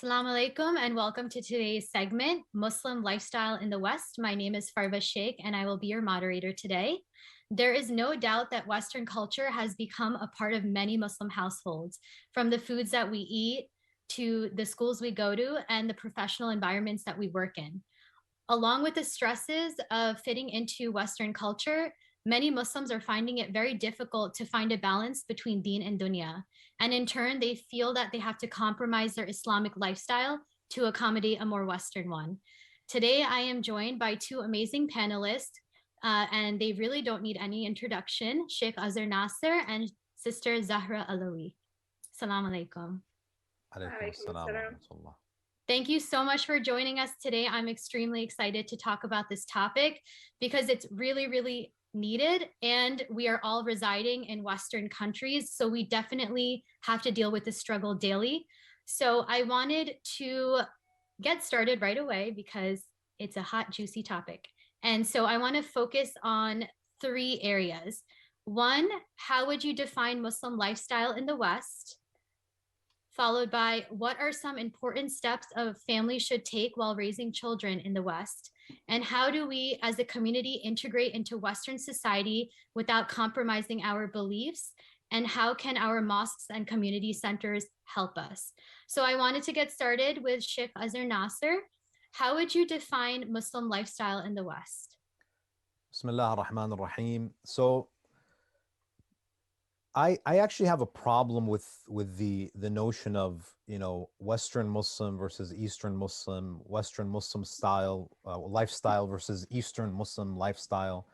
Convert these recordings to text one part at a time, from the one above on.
Assalamu alaikum and welcome to today's segment, Muslim Lifestyle in the West. My name is Farwah Sheikh and I will be your moderator today. There is no doubt that Western culture has become a part of many Muslim households, from the foods that we eat to the schools we go to and the professional environments that we work in. Along with the stresses of fitting into Western culture, many Muslims are finding it very difficult to find a balance between deen and dunya. And in turn, they feel that they have to compromise their Islamic lifestyle to accommodate a more Western one. Today, I am joined by two amazing panelists, and they really don't need any introduction, Sheikh Azhar Nasser and Sister Zahra Alawi. Assalamu alaikum. Alaikum assalam wa rahmatullah. Thank you so much for joining us today. I'm extremely excited to talk about this topic because it's really, really needed. And we are all residing in Western countries. So we definitely have to deal with this struggle daily. So I wanted to get started right away because it's a hot, juicy topic. And so I want to focus on three areas. One, how would you define Muslim lifestyle in the West? Followed by what are some important steps a family should take while raising children in the West? And how do we as a community integrate into Western society without compromising our beliefs? And how can our mosques and community centers help us? So I wanted to get started with Sheikh Azhar Nasser. How would you define Muslim lifestyle in the West? Bismillah ar-Rahman ar-Rahim. So I actually have a problem with the notion of, Western Muslim versus Eastern Muslim, Western Muslim style lifestyle versus Eastern Muslim lifestyle,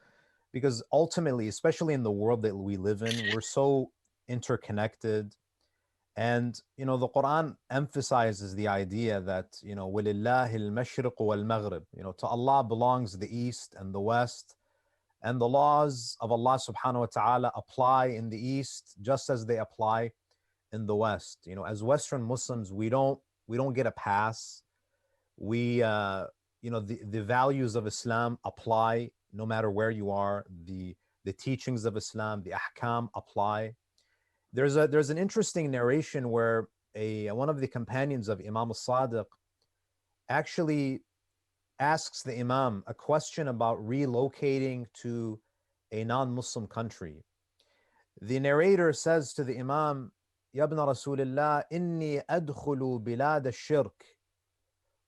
because ultimately, especially in the world that we live in, we're so interconnected. And the Quran emphasizes the idea that وَلِلَّهِ الْمَشْرِقُ وَالْمَغْرِبِ, to Allah belongs the East and the West. And the laws of Allah subhanahu wa ta'ala apply in the East just as they apply in the West. As Western Muslims, we don't get a pass. The values of Islam apply no matter where you are. The teachings of Islam, the ahkam apply. There's an interesting narration where one of the companions of Imam al-Sadiq actually asks the Imam a question about relocating to a non-Muslim country. The narrator says to the Imam, Ya ibn Rasulillah, inni adkhulu bilad al-shirk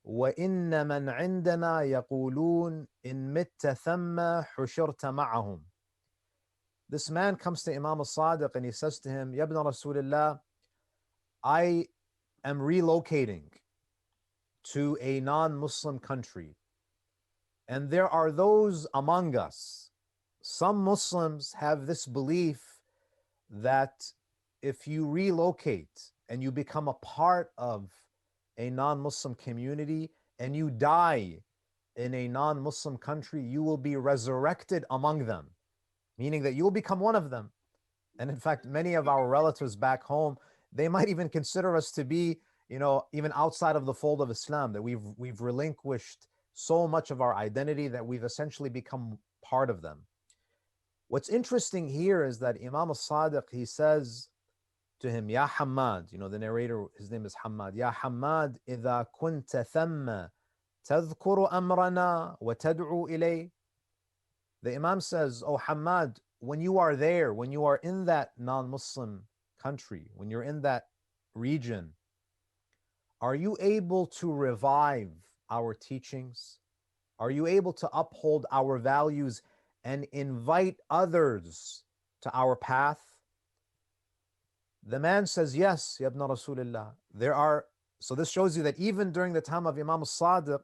wa inna man indana yaqulun in mitta thamma hushirta ma'ahum. This man comes to Imam al-Sadiq and he says to him, Ya ibn Rasulillah, I am relocating to a non-Muslim country. And there are those among us, some Muslims have this belief that if you relocate and you become a part of a non-Muslim community and you die in a non-Muslim country, you will be resurrected among them, meaning that you will become one of them. And in fact, many of our relatives back home, they might even consider us to be, even outside of the fold of Islam, that we've relinquished so much of our identity that we've essentially become part of them. What's interesting here is that Imam al-Sadiq, he says to him, Ya Hammad, the narrator, his name is Hammad, Ya Hammad, إِذَا كُنْتَ ثَمَّ تَذْكُرُ أَمْرَنَا وَتَدْعُو إِلَيْهِ. The Imam says, Oh Hammad, when you are there, when you are in that non-Muslim country, when you're in that region, are you able to revive our teachings? Are you able to uphold our values and invite others to our path? The man says, yes, Ya ibn Rasulullah. So this shows you that even during the time of Imam al-Sadiq,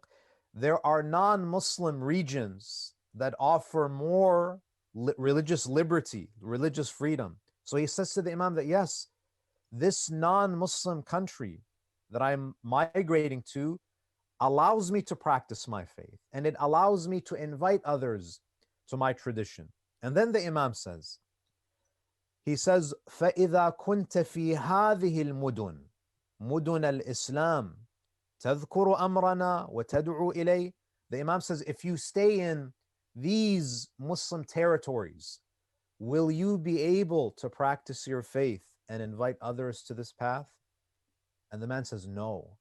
there are non-Muslim regions that offer more religious liberty, religious freedom. So he says to the Imam that yes, this non-Muslim country that I'm migrating to allows me to practice my faith, and it allows me to invite others to my tradition. And then the Imam says, فَإِذَا كُنْتَ فِي هَذِهِ الْمُدُنِ مُدُنَ الْإِسْلَامِ تَذْكُرُ أَمْرَنَا وَتَدْعُو إِلَيْهِ. The Imam says, if you stay in these Muslim territories, will you be able to practice your faith and invite others to this path? And the man says, no.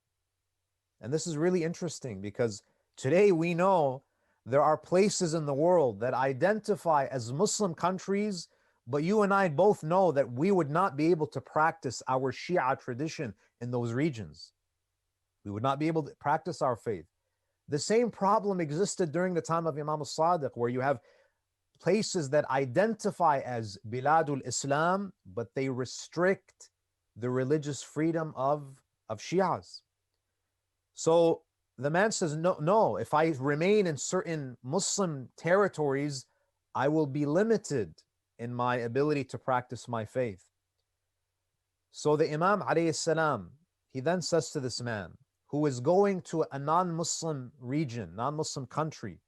And this is really interesting because today we know there are places in the world that identify as Muslim countries, but you and I both know that we would not be able to practice our Shia tradition in those regions. We would not be able to practice our faith. The same problem existed during the time of Imam al-Sadiq, where you have places that identify as Biladul Islam, but they restrict the religious freedom of Shias. So the man says, no, if I remain in certain Muslim territories, I will be limited in my ability to practice my faith. So the Imam alayhi salam, he then says to this man who is going to a non-Muslim region, non-Muslim country,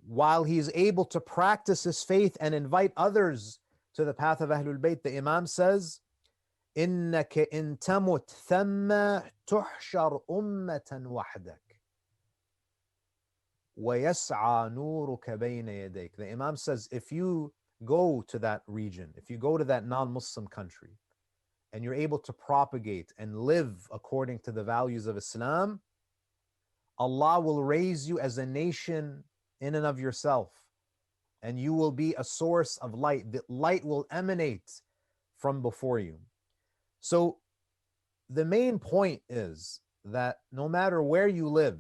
while he is able to practice his faith and invite others to the path of Ahlul Bayt, the Imam says, إنك إن تمت ثم تحشر أمة وحدك ويسعى نورك بين يديك. The Imam says, if you go to that region, if you go to that non-Muslim country, and you're able to propagate and live according to the values of Islam, Allah will raise you as a nation in and of yourself, and you will be a source of light. The light will emanate from before you. So the main point is that no matter where you live,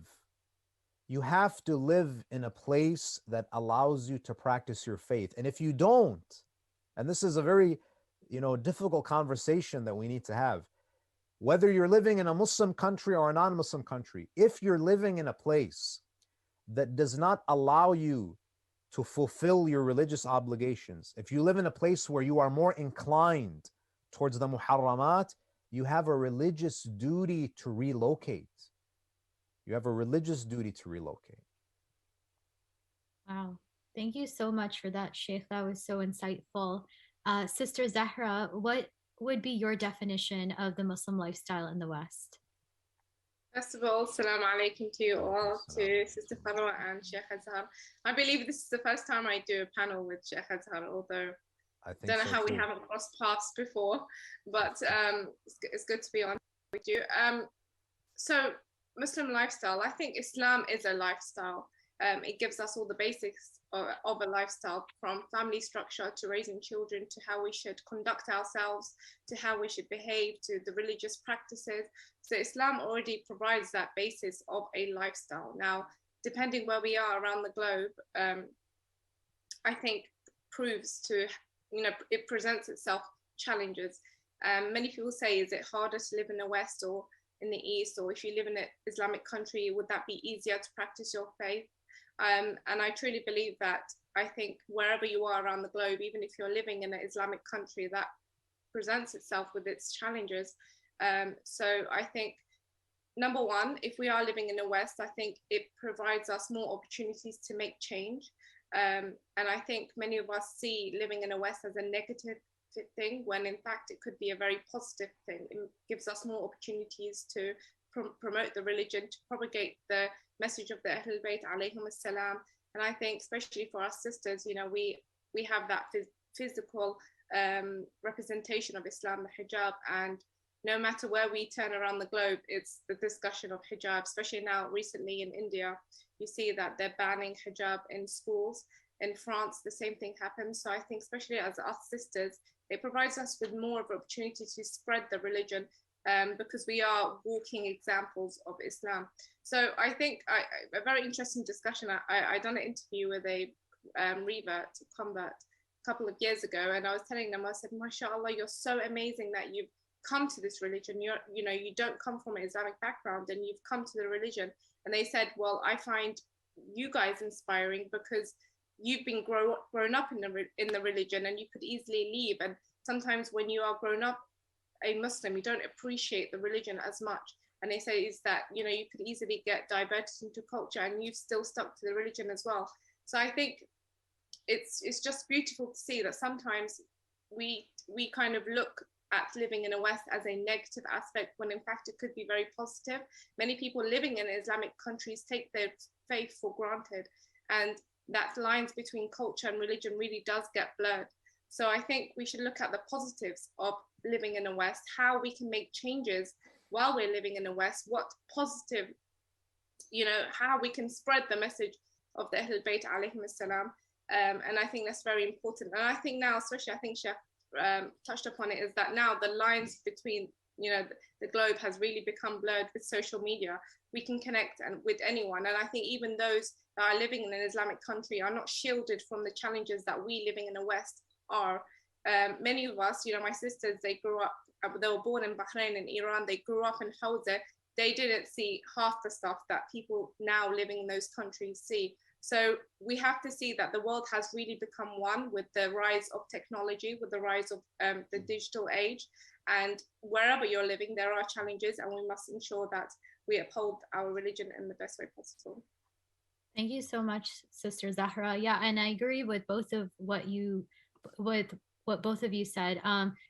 you have to live in a place that allows you to practice your faith. And if you don't, and this is a very difficult conversation that we need to have, whether you're living in a Muslim country or a non-Muslim country, if you're living in a place that does not allow you to fulfill your religious obligations, if you live in a place where you are more inclined towards the muharramat, you have a religious duty to relocate. You have a religious duty to relocate. Wow. Thank you so much for that, Sheikh. That was so insightful. Sister Zahra, what would be your definition of the Muslim lifestyle in the West? First of all, Assalamu alaikum to you all, to Sister Farwah and Sheikh Azhar. I believe this is the first time I do a panel with Sheikh Azhar, although I don't know how we haven't crossed paths before, but it's good to be on with you. So Muslim lifestyle, I think Islam is a lifestyle. It gives us all the basics of a lifestyle, from family structure to raising children, to how we should conduct ourselves, to how we should behave, to the religious practices. So Islam already provides that basis of a lifestyle. Now, depending where we are around the globe, I think proves to, it presents itself challenges. Many people say, is it harder to live in the West or in the East, or if you live in an Islamic country, would that be easier to practice your faith? And I truly believe that I think wherever you are around the globe, even if you're living in an Islamic country, that presents itself with its challenges. So I think, number one, if we are living in the West, I think it provides us more opportunities to make change. And I think many of us see living in the West as a negative thing, when in fact it could be a very positive thing. It gives us more opportunities to promote the religion, to propagate the message of the Ahlul Bayt alayhim as-salam. And I think especially for our sisters, we have that physical representation of Islam, the hijab, and no matter where we turn around the globe, it's the discussion of hijab. Especially now recently in India, you see that they're banning hijab in schools. In France, the same thing happens. So I think especially as us sisters, it provides us with more of an opportunity to spread the religion, because we are walking examples of Islam. So I think a very interesting discussion. I done an interview with a convert a couple of years ago, and I was telling them, I said, mashallah, you're so amazing that you've come to this religion. You don't come from an Islamic background and you've come to the religion. And they said, well, I find you guys inspiring because you've been grown up in the religion, and you could easily leave. And sometimes when you are grown up a Muslim, you don't appreciate the religion as much. And they say is that, you could easily get diverted into culture, and you've still stuck to the religion as well. So I think it's just beautiful to see that sometimes we kind of look at living in the West as a negative aspect, when in fact it could be very positive. Many people living in Islamic countries take their faith for granted, and that lines between culture and religion really does get blurred. So I think we should look at the positives of living in the West, how we can make changes while we're living in the West, what positive, how we can spread the message of the Ahlul Bayt alayhim as-salam. And I think that's very important. And I think now, especially, I think Sheikh touched upon it, is that now the lines between, the globe has really become blurred with social media. We can connect with anyone. And I think even those that are living in an Islamic country are not shielded from the challenges that we living in the West are. Many of us, my sisters, they were born in Bahrain and Iran, they grew up in Hawza. They didn't see half the stuff that people now living in those countries see. So we have to see that the world has really become one with the rise of technology, with the rise of the digital age. And wherever you're living, there are challenges, and we must ensure that we uphold our religion in the best way possible. Thank you so much, Sister Zahra. Yeah, and I agree with both of what both of you said.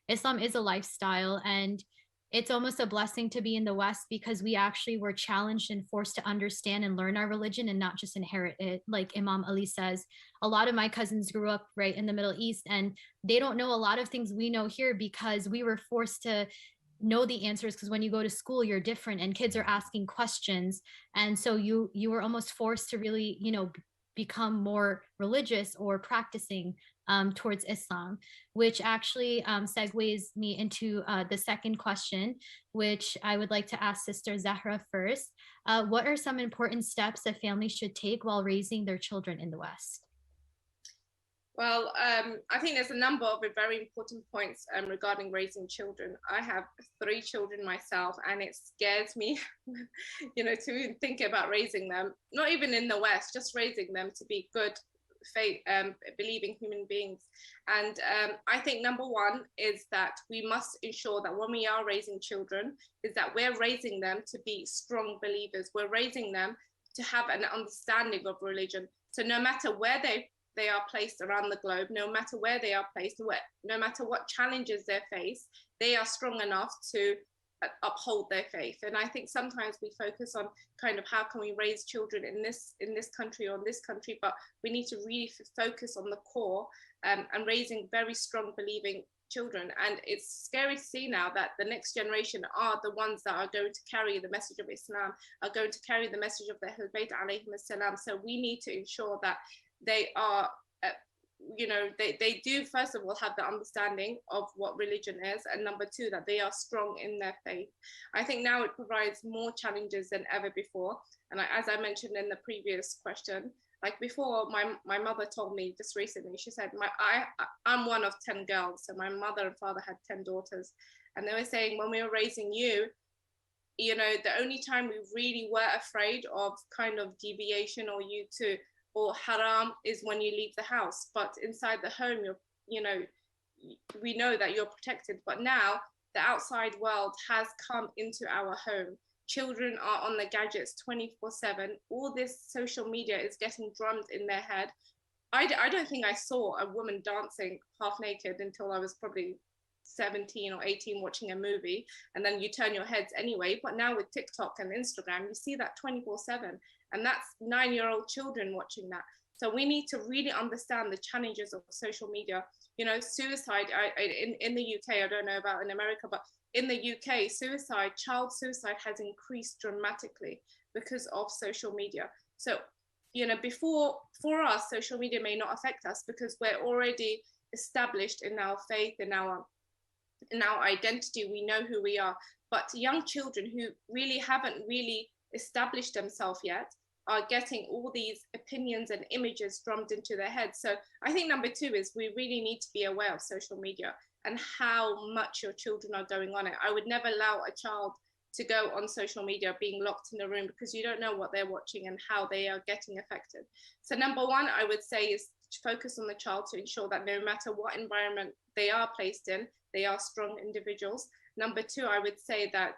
Islam is a lifestyle, and it's almost a blessing to be in the West because we actually were challenged and forced to understand and learn our religion and not just inherit it. Like Imam Ali says, a lot of my cousins grew up right in the Middle East, and they don't know a lot of things we know here because we were forced to know the answers, because when you go to school, you're different and kids are asking questions. And so you were almost forced to really, become more religious or practicing towards Islam, which actually segues me into the second question, which I would like to ask Sister Zahra first. What are some important steps a family should take while raising their children in the West? Well, I think there's a number of very important points regarding raising children. I have 3 children myself, and it scares me, to even think about raising them, not even in the West, just raising them to be good, faith, believing human beings. And I think number one is that we must ensure that when we are raising children, is that we're raising them to be strong believers. We're raising them to have an understanding of religion. So no matter where they are placed around the globe, no matter where they are placed, no matter what challenges they face, they are strong enough to uphold their faith. And I think sometimes we focus on kind of how can we raise children in this country or in this country, but we need to really focus on the core and raising very strong believing children. And it's scary to see now that the next generation are the ones that are going to carry the message of Islam, are going to carry the message of the Ahlul Bayt alayhim as-salam. So we need to ensure that they are, they do, first of all, have the understanding of what religion is, and number 2, that they are strong in their faith. I think now it provides more challenges than ever before. And as I mentioned in the previous question, like before, my mother told me just recently, she said, I'm one of 10 girls. So my mother and father had 10 daughters. And they were saying, when we were raising you, the only time we really were afraid of kind of deviation or haram is when you leave the house. But inside the home, we know that you're protected. But now the outside world has come into our home. Children are on the gadgets 24/7. All this social media is getting drummed in their head. I don't think I saw a woman dancing half naked until I was probably 17 or 18 watching a movie, and then you turn your heads anyway. But now with TikTok and Instagram, you see that 24/7, and that's 9-year-old children watching that. So we need to really understand the challenges of social media. Suicide in the UK, I don't know about in America, but in the UK, child suicide has increased dramatically because of social media. So, for us, social media may not affect us because we're already established in our faith, in our identity. We know who we are. But young children who really haven't really established themselves yet are getting all these opinions and images drummed into their heads. So I think number 2 is we really need to be aware of social media and how much your children are going on it. I would never allow a child to go on social media being locked in a room because you don't know what they're watching and how they are getting affected. So number 1, I would say, is to focus on the child to ensure that no matter what environment they are placed in, they are strong individuals. Number 2, I would say that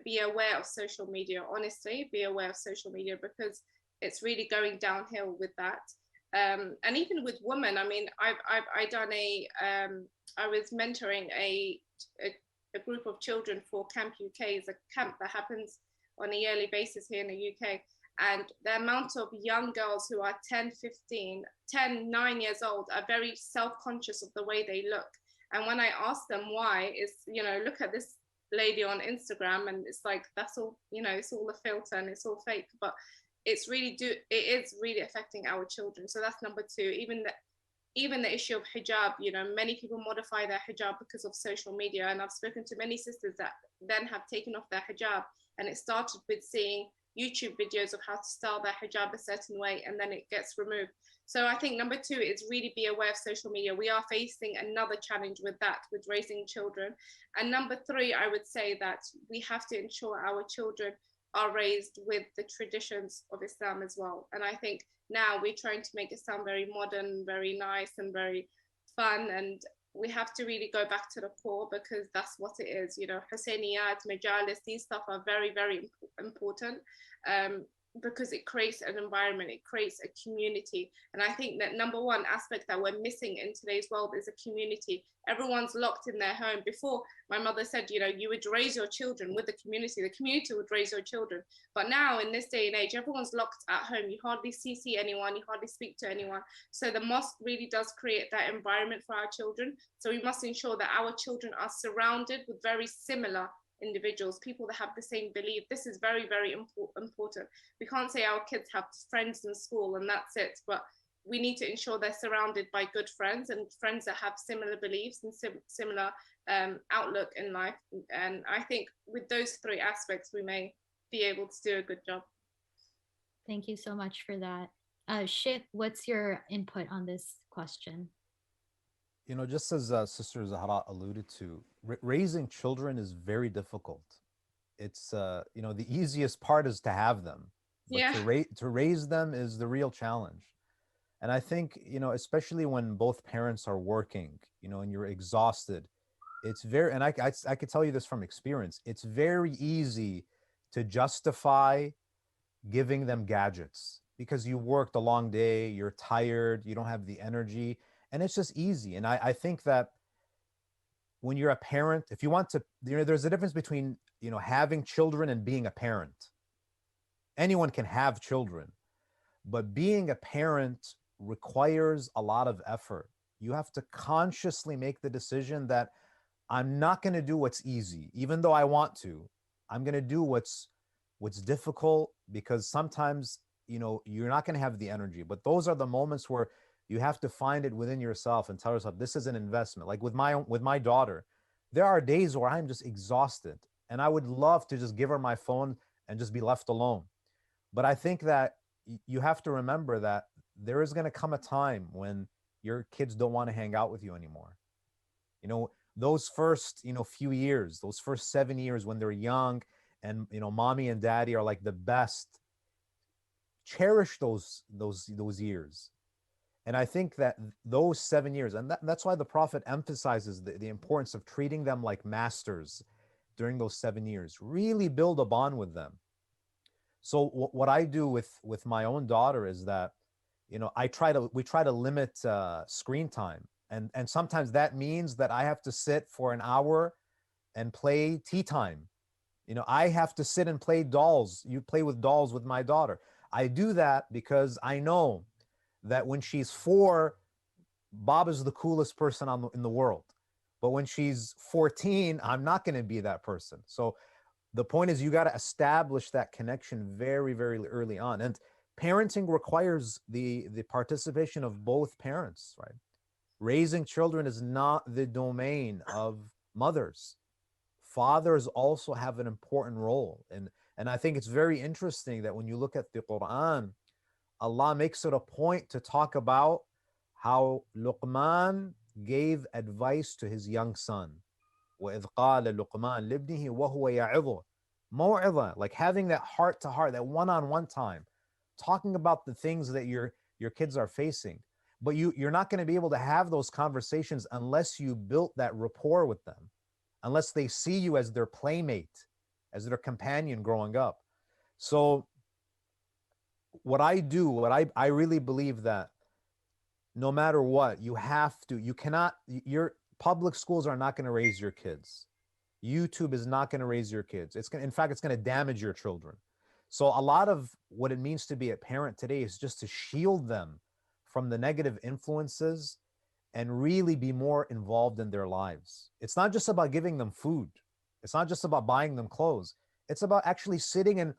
be aware of social media. Honestly, be aware of social media because it's really going downhill with that. And even with women, I mean, I was mentoring a group of children for Camp UK. It's a camp that happens on a yearly basis here in the UK. And the amount of young girls who are 10, 9 years old are very self-conscious of the way they look. And when I ask them why, is, look at this lady on Instagram, and it's like, that's all, you know, it's all a filter and it's all fake. But it is really affecting our children. So that's number two. Even the issue of hijab, you know, many people modify their hijab because of social media. And I've spoken to many sisters that then have taken off their hijab. And it started with seeing YouTube videos of how to style their hijab a certain way, and then it gets removed. So I think number two is really be aware of social media. We are facing another challenge with that, with raising children. And number three, I would say that we have to ensure our children are raised with the traditions of Islam as well. And I think now we're trying to make Islam very modern, very nice, and very fun. And we have to really go back to the core, because that's what it is. You know, Husseyniyat, Majalis, these stuff are very, very important. Because it creates an environment, it creates a community. And I think that number one aspect that we're missing in today's world is a community. Everyone's locked in their home. Before, my mother said, you know, you would raise your children with the community would raise your children. But now in this day and age, everyone's locked at home. You hardly see anyone, you hardly speak to anyone. So the mosque really does create that environment for our children. So we must ensure that our children are surrounded with very similar individuals, people that have the same belief. This is very, very important. We can't say our kids have friends in school and that's it, but we need to ensure they're surrounded by good friends and friends that have similar beliefs and similar outlook in life. And I think with those three aspects, we may be able to do a good job. Thank you so much for that. Sheikh, what's your input on this question? You know, just as Sister Zahra alluded to, raising children is very difficult. It's, you know, the easiest part is to have them, but to raise them is the real challenge. And I think, you know, especially when both parents are working, you know, and you're exhausted, it's very, and I could tell you this from experience, it's very easy to justify giving them gadgets because you worked a long day, you're tired, you don't have the energy, and it's just easy. And I think that when you're a parent, if you want to, you know, there's a difference between, you know, having children and being a parent. Anyone can have children, but being a parent requires a lot of effort. You have to consciously make the decision that I'm not going to do what's easy, even though I want to. I'm going to do what's difficult, because sometimes, you know, you're not going to have the energy. But those are the moments where you have to find it within yourself and tell yourself, this is an investment. Like with my daughter, there are days where I'm just exhausted and I would love to just give her my phone and just be left alone. But I think that you have to remember that there is going to come a time when your kids don't want to hang out with you anymore. You know, those first, you know, few years, those first 7 years when they're young and, you know, mommy and daddy are like the best, cherish those years. And I think that those 7 years, and that's why the Prophet emphasizes the importance of treating them like masters during those 7 years. Really build a bond with them. So what I do with my own daughter is that, you know, we try to limit screen time. And sometimes that means that I have to sit for an hour and play tea time. You know, I have to sit and play dolls. You play with dolls with my daughter. I do that because I know that when she's 4, Bob is the coolest person in the world. But when she's 14, I'm not going to be that person. So the point is, you got to establish that connection very, very early on. And parenting requires the participation of both parents, right? Raising children is not the domain of mothers. Fathers also have an important role. And I think it's very interesting that when you look at the Quran, Allah makes it a point to talk about how Luqman gave advice to his young son. وَإِذْ قَالَ لُقْمَانَ لِابْنِهِ وَهُوَ يَعِظُهُ مَوْعِظَةً, like having that heart-to-heart, that one-on-one time, talking about the things that your kids are facing. But you're not going to be able to have those conversations unless you built that rapport with them, unless they see you as their playmate, as their companion growing up. So what I really believe that no matter what, you cannot, your public schools are not going to raise your kids. YouTube is not going to raise your kids. In fact, it's going to damage your children. So a lot of what it means to be a parent today is just to shield them from the negative influences and really be more involved in their lives. It's not just about giving them food. It's not just about buying them clothes. It's about actually sitting and,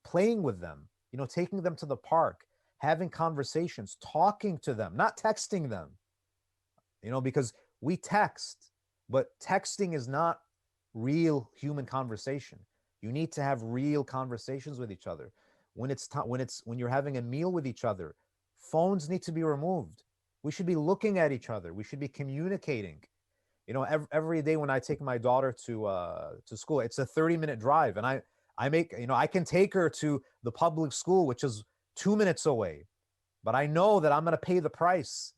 playing with them, taking them to the park, having conversations, talking to them, not texting them, because we text, but texting is not real human conversation. You need to have real conversations with each other. When you're having a meal with each other, phones need to be removed. We should be looking at each other. We should be communicating. Every day when I take my daughter to school, it's a 30-minute drive, and I can take her to the public school, which is 2 minutes away, but I know that I'm going to pay the price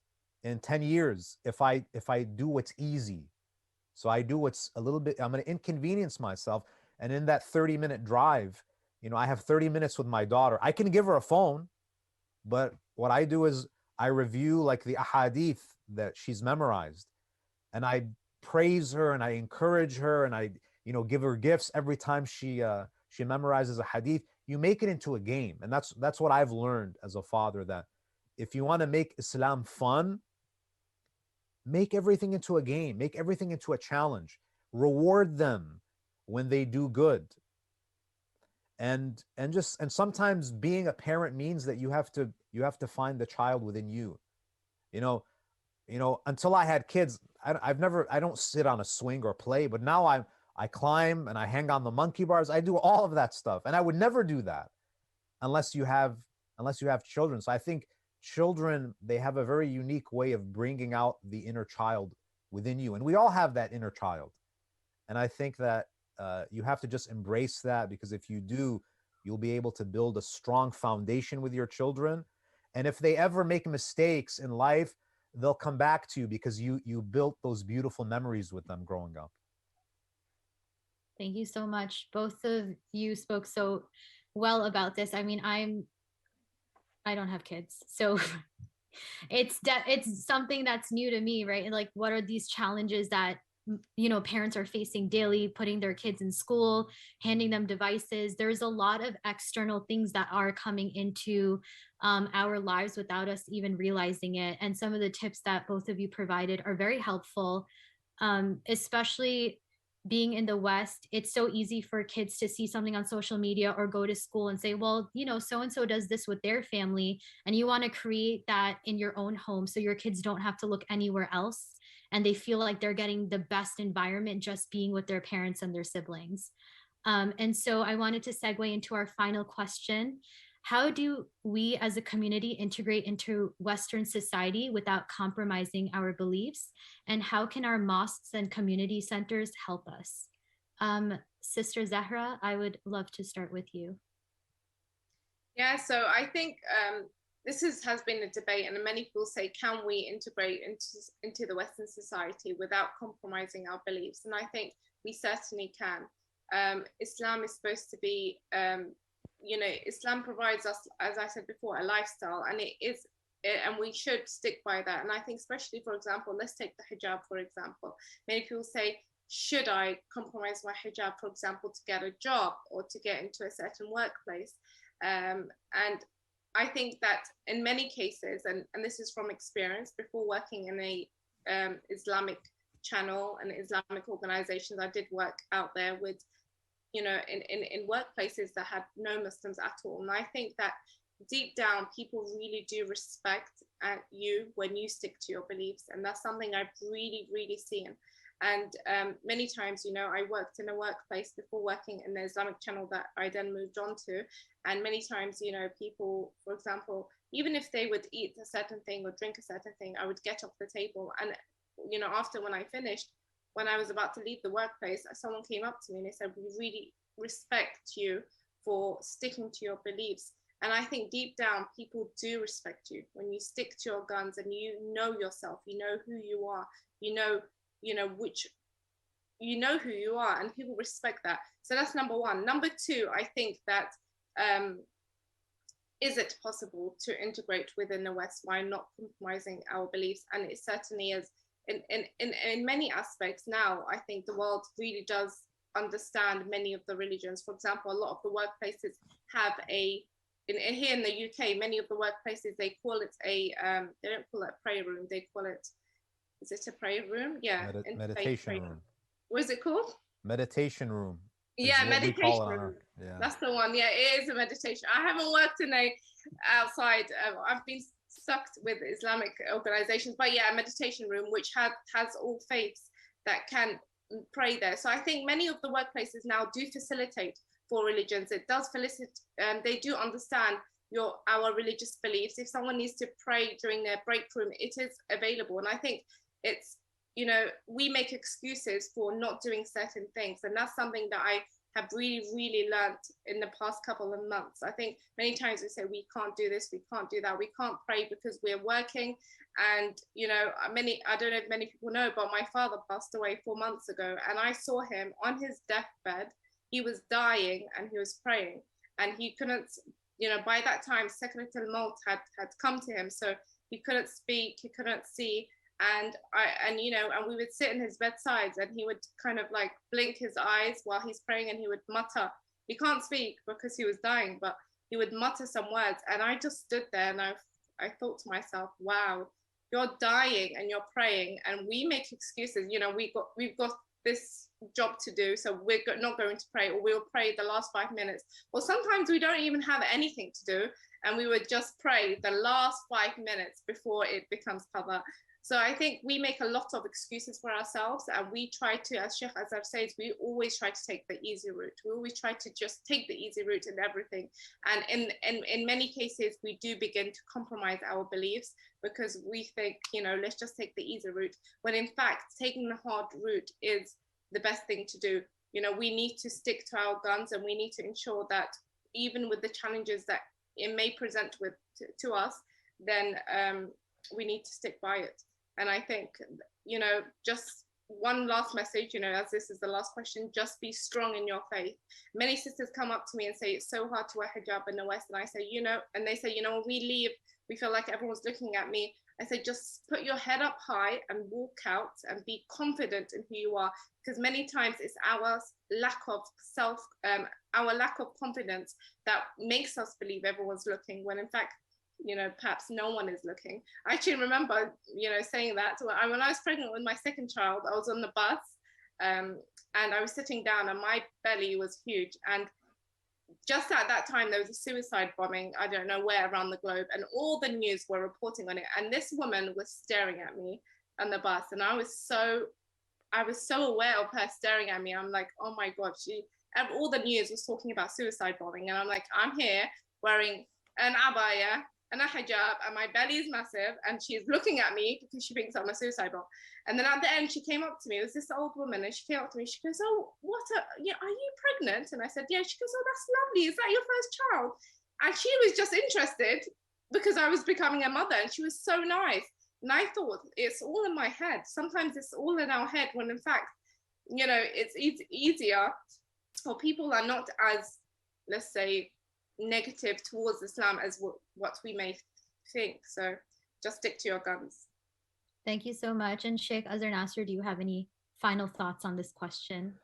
in 10 years if I do what's easy. So I do what's a little bit, I'm going to inconvenience myself. And in that 30-minute drive, I have 30 minutes with my daughter. I can give her a phone, but what I do is I review like the ahadith that she's memorized, and I praise her and I encourage her, and I, give her gifts every time she memorizes a hadith. You make it into a game. And that's what I've learned as a father, that if you want to make Islam fun, make everything into a game, make everything into a challenge, reward them when they do good. And sometimes being a parent means that you have to find the child within you. Until I had kids, I don't sit on a swing or play, but now I climb and I hang on the monkey bars. I do all of that stuff. And I would never do that unless you have children. So I think children, they have a very unique way of bringing out the inner child within you. And we all have that inner child. And I think that you have to just embrace that, because if you do, you'll be able to build a strong foundation with your children. And if they ever make mistakes in life, they'll come back to you because you built those beautiful memories with them growing up. Thank you so much. Both of you spoke so well about this. I mean, I don't have kids, so it's something that's new to me, right? Like, what are these challenges that parents are facing daily, putting their kids in school, handing them devices? There's a lot of external things that are coming into our lives without us even realizing it. And some of the tips that both of you provided are very helpful, especially being in the West. It's so easy for kids to see something on social media or go to school and say, well, so-and-so does this with their family. And you want to create that in your own home so your kids don't have to look anywhere else. And they feel like they're getting the best environment just being with their parents and their siblings. And so I wanted to segue into our final question. How do we as a community integrate into Western society without compromising our beliefs? And how can our mosques and community centers help us? Sister Zahra, I would love to start with you. Yeah, so I think this has been a debate, and many people say, can we integrate into the Western society without compromising our beliefs? And I think we certainly can. Islam is supposed to be, Islam provides us, as I said before, a lifestyle, and and we should stick by that. And I think, especially, for example, let's take the hijab, for example. Many people say, should I compromise my hijab, for example, to get a job or to get into a certain workplace? And I think that in many cases, and this is from experience, before working in a Islamic channel and Islamic organizations, I did work out there with, in workplaces that had no Muslims at all. And I think that deep down, people really do respect you when you stick to your beliefs. And that's something I've really, really seen. And many times, I worked in a workplace before working in the Islamic channel that I then moved on to. And many times, people, for example, even if they would eat a certain thing or drink a certain thing, I would get off the table. And, after when I finished, when I was about to leave the workplace, someone came up to me and they said, we really respect you for sticking to your beliefs. And I think deep down, people do respect you when you stick to your guns and you know yourself, you know who you are, you know who you are, and people respect that. So that's number one. Number two, I think that is it possible to integrate within the West while not compromising our beliefs? And it certainly is. In many aspects now, I think the world really does understand many of the religions. For example, a lot of the workplaces have here in the UK, many of the workplaces, they call it they don't call it a prayer room, they call it, is it a prayer room? Yeah. Meditation room. What is it called? Meditation room. Yeah, meditation room. Yeah, that's the one. Yeah, it is a meditation. I haven't worked in a outside. I've been stuck with Islamic organizations, but yeah, a meditation room which has all faiths that can pray there. So I think many of the workplaces now do facilitate for religions. It does facilitate. They do understand our religious beliefs. If someone needs to pray during their break room, it is available. And I think it's, you know, we make excuses for not doing certain things. And that's something that I have really, really learned in the past couple of months. I think many times we say, we can't do this, we can't do that, we can't pray because we're working. And, you know, I don't know if many people know, but my father passed away 4 months ago. And I saw him on his deathbed. He was dying and he was praying. And he couldn't, you know, by that time, Secretary Malt had come to him. So he couldn't speak, he couldn't see. And you know, and we would sit in his bedsides and he would kind of like blink his eyes while he's praying and he would mutter. He can't speak because he was dying, but he would mutter some words. And I just stood there and I thought to myself, wow, you're dying and you're praying and we make excuses. You know, we've got this job to do, so we're not going to pray, or we'll pray the last 5 minutes. Or sometimes we don't even have anything to do and we would just pray the last 5 minutes before it becomes qada. So I think we make a lot of excuses for ourselves, and we try to, as Sheikh Azhar says, we always try to take the easy route. We always try to just take the easy route in everything. And in many cases, we do begin to compromise our beliefs because we think, you know, let's just take the easy route. When in fact, taking the hard route is the best thing to do. You know, we need to stick to our guns, and we need to ensure that even with the challenges that it may present to us, then we need to stick by it. And I think, you know, just one last message, you know, as this is the last question, just be strong in your faith. Many sisters come up to me and say, it's so hard to wear hijab in the West. And I say, you know, and they say, you know, when we leave, we feel like everyone's looking at me. I say, just put your head up high and walk out and be confident in who you are. Because many times it's our lack of our lack of confidence that makes us believe everyone's looking, when in fact, you know, perhaps no one is looking. I actually remember, you know, saying that when I was pregnant with my second child, I was on the bus and I was sitting down and my belly was huge. And just at that time, there was a suicide bombing, I don't know where around the globe, and all the news were reporting on it. And this woman was staring at me on the bus, and I was so aware of her staring at me. I'm like, oh my God, all the news was talking about suicide bombing. And I'm like, I'm here wearing an abaya and a hijab, and my belly is massive, and she's looking at me because she thinks I'm a suicide bomb. And then at the end, she came up to me. It was this old woman, and she came up to me. She goes, "Oh, yeah, are you pregnant?" And I said, "Yeah." She goes, "Oh, that's lovely. Is that your first child?" And she was just interested because I was becoming a mother, and she was so nice. And I thought, it's all in my head. Sometimes it's all in our head, when in fact, you know, it's easier, or people are not as, let's say, negative towards Islam as what we may think. So just stick to your guns. Thank you so much. And Sheikh Azhar Nasser, do you have any final thoughts on this question?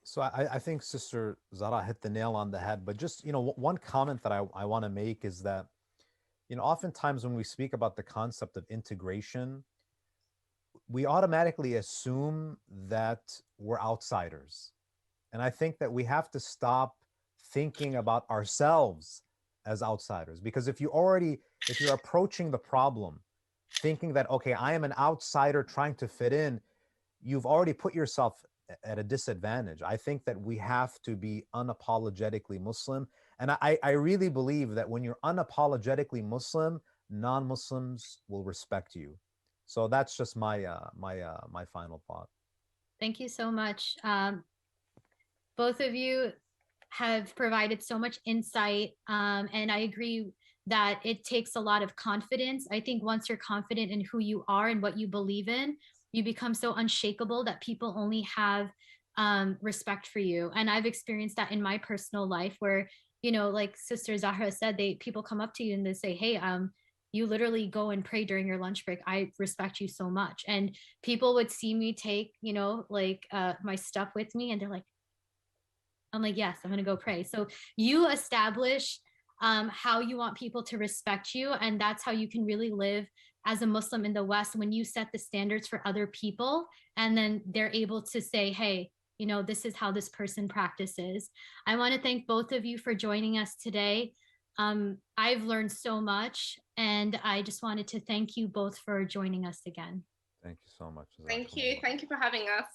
So I think Sister Zahra hit the nail on the head, but just, you know, one comment that I want to make is that, you know, oftentimes when we speak about the concept of integration, we automatically assume that we're outsiders. And I think that we have to stop thinking about ourselves as outsiders, because if you're approaching the problem thinking that, okay, I am an outsider trying to fit in, you've already put yourself at a disadvantage. I think that we have to be unapologetically Muslim, and I really believe that when you're unapologetically Muslim, non-Muslims will respect you. So that's just my my final thought. Thank you so much. Both of you have provided so much insight, and I agree that it takes a lot of confidence. I think once you're confident in who you are and what you believe in, you become so unshakable that people only have respect for you. And I've experienced that in my personal life where, you know, like Sister Zahra said, people come up to you and they say, hey, you literally go and pray during your lunch break. I respect you so much. And people would see me take, you know, like my stuff with me, and they're like, I'm like, yes, I'm going to go pray. So you establish how you want people to respect you. And that's how you can really live as a Muslim in the West, when you set the standards for other people, and then they're able to say, hey, you know, this is how this person practices. I want to thank both of you for joining us today. I've learned so much, and I just wanted to thank you both for joining us again. Thank you so much. Thank you. Thank you for having us.